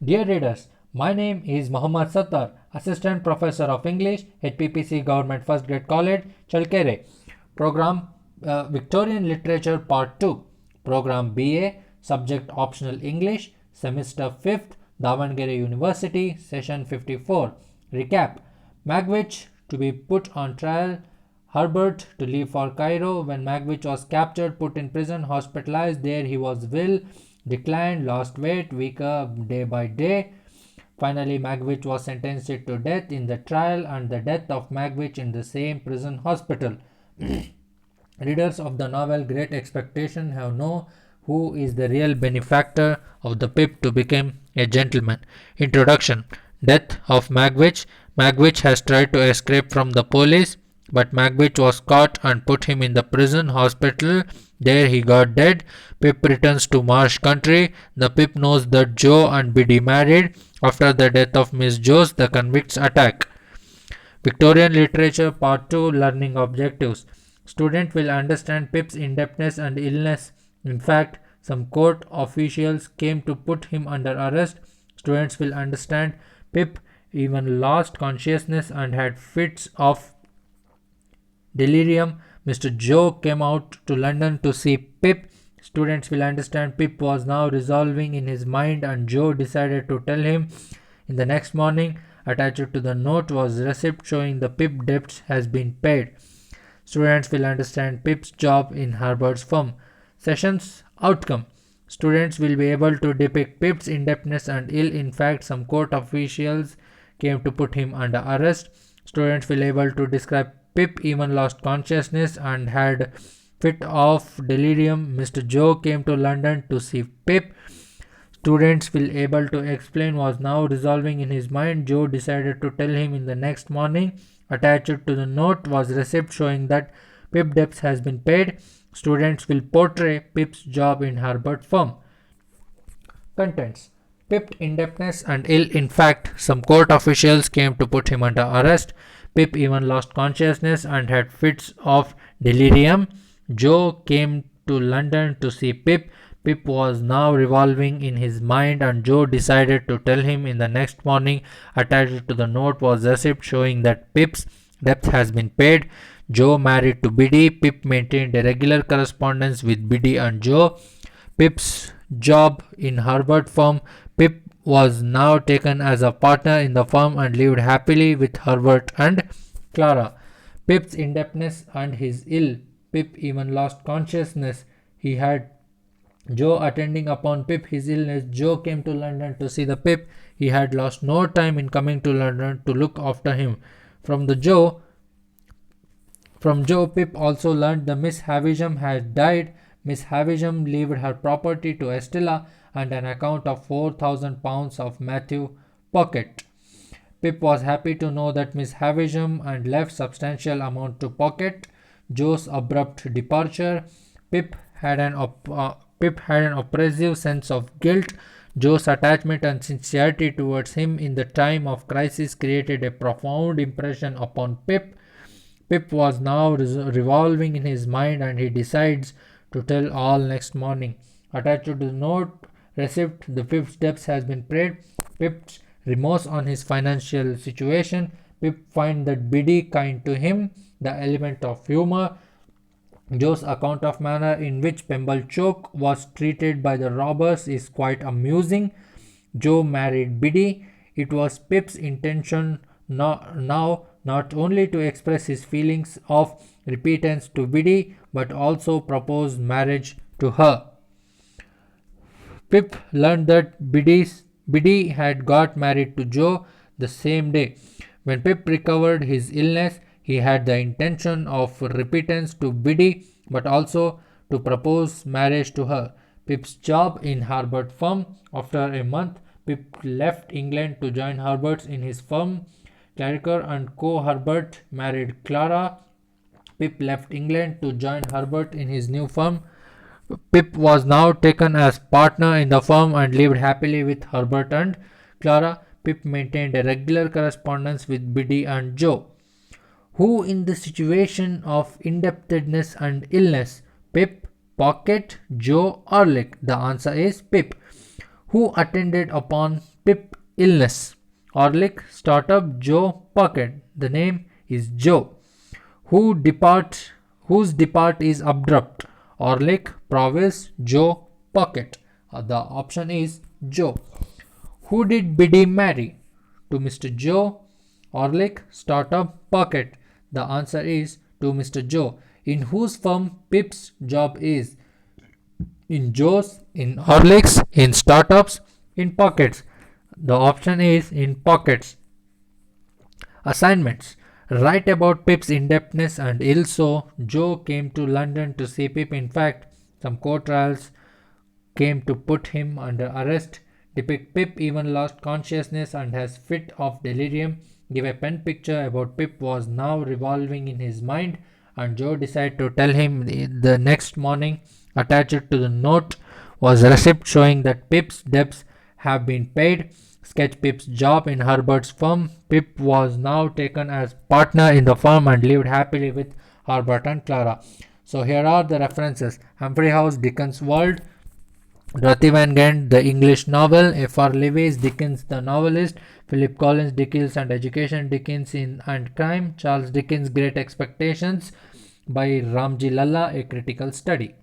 Dear readers, my name is Muhammad Sattar, Assistant Professor of English at PPC Government First Grade College, Chalkere. Program Victorian Literature Part 2. Program BA, Subject Optional English, Semester 5th, Davangere University, Session 54. Recap: Magwitch to be put on trial. Herbert to leave for Cairo. When Magwitch was captured, put in prison, hospitalized. There he was ill, declined, lost weight, weaker day by day. Finally, Magwitch was sentenced to death in the trial and the death of Magwitch in the same prison hospital. Readers of the novel Great Expectation have known who is the real benefactor of the Pip to become a gentleman. Introduction: Death of Magwitch. Magwitch has tried to escape from the police, but Magwitch was caught and put him in the prison hospital. There he got dead. Pip returns to Marsh Country. The Pip knows that Joe and Biddy married. After the death of Miss Jones, the convicts attack. Victorian Literature Part 2, Learning Objectives. Student will understand Pip's indebtedness and illness. In fact, some court officials came to put him under arrest. Students will understand Pip even lost consciousness and had fits of delirium. Mr. Joe came out to London to see Pip. Students will understand Pip was now resolving in his mind and Joe decided to tell him. In the next morning, attached to the note was receipt showing the Pip debts has been paid. Students will understand Pip's job in Herbert's firm. Session's outcome: students will be able to depict Pip's indebtedness and ill. In fact, some court officials came to put him under arrest. Students will be able to describe Pip even lost consciousness and had fit of delirium. Mr. Joe came to London to see Pip. Students will able to explain was now resolving in his mind. Joe decided to tell him in the next morning. Attached to the note was receipt showing that Pip debts has been paid. Students will portray Pip's job in Herbert firm. Contents: Pip indebtedness and ill. In fact, some court officials came to put him under arrest. Pip even lost consciousness and had fits of delirium. Joe came to London to see Pip. Pip was now revolving in his mind and Joe decided to tell him in the next morning. Attached to the note was a receipt showing that Pip's debt has been paid. Joe married to Biddy. Pip maintained a regular correspondence with Biddy and Joe. Pip's job in Herbert firm. Pip was now taken as a partner in the firm and lived happily with Herbert and Clara. Pip's indebtedness and his ill. Pip even lost consciousness. He had Joe attending upon Pip his illness. Joe came to London to see the Pip. He had lost no time in coming to London to look after him. From Joe, Pip also learned that Miss Havisham had died. Miss Havisham left her property to Estella and an account of £4,000 of Matthew pocket. Pip was happy to know that Miss Havisham and left substantial amount to pocket. Joe's abrupt departure. Pip had an oppressive sense of guilt. Joe's attachment and sincerity towards him in the time of crisis created a profound impression upon Pip. Pip was now revolving in his mind and he decides to tell all next morning. Attached to the note receipt, the Pip's debts has been paid. Pip's remorse on his financial situation. Pip finds that Biddy kind to him. The element of humor. Joe's account of manner in which Pumblechook was treated by the robbers is quite amusing. Joe married Biddy. It was Pip's intention now not only to express his feelings of repentance to Biddy but also propose marriage to her. Pip learned that Biddy had got married to Joe the same day. When Pip recovered his illness, he had the intention of repentance to Biddy but also to propose marriage to her. Pip's job in Herbert firm. After a month, Pip left England to join Herbert in his firm. Clarker and Co. Herbert married Clara. Pip left England to join Herbert in his new firm. Pip was now taken as partner in the firm and lived happily with Herbert and Clara. Pip maintained a regular correspondence with Biddy and Joe. Who in the situation of indebtedness and illness? Pip, Pocket, Joe, Orlick? The answer is Pip. Who attended upon Pip illness. Orlick startup Joe Pocket. The name is Joe. Whose depart is abrupt. Orlick Provis Joe Pocket. The option is Joe. Who did Biddy marry? To Mr. Joe. Orlick startup Pocket. The answer is to Mr. Joe. In whose firm Pip's job is? In Joe's, in Orlick's, in startups, in pockets. The option is in pockets. Assignments. Write about Pip's indebtedness and also Joe came to London to see Pip. In fact, some court trials came to put him under arrest. Depict Pip even lost consciousness and has fit of delirium. Give a pen picture about Pip was now revolving in his mind and Joe decided to tell him the next morning. Attached to the note was a receipt showing that Pip's debts have been paid. Sketch Pip's job in Herbert's firm. Pip was now taken as partner in the firm and lived happily with Herbert and Clara. So here are the references. Humphrey House, Dickens' World. Dorothy Van Ghent, the English novel. F.R. Lewis, Dickens the novelist. Philip Collins, Dickens and Education, Dickens in and Crime. Charles Dickens, Great Expectations by Ramji Lalla, A Critical Study.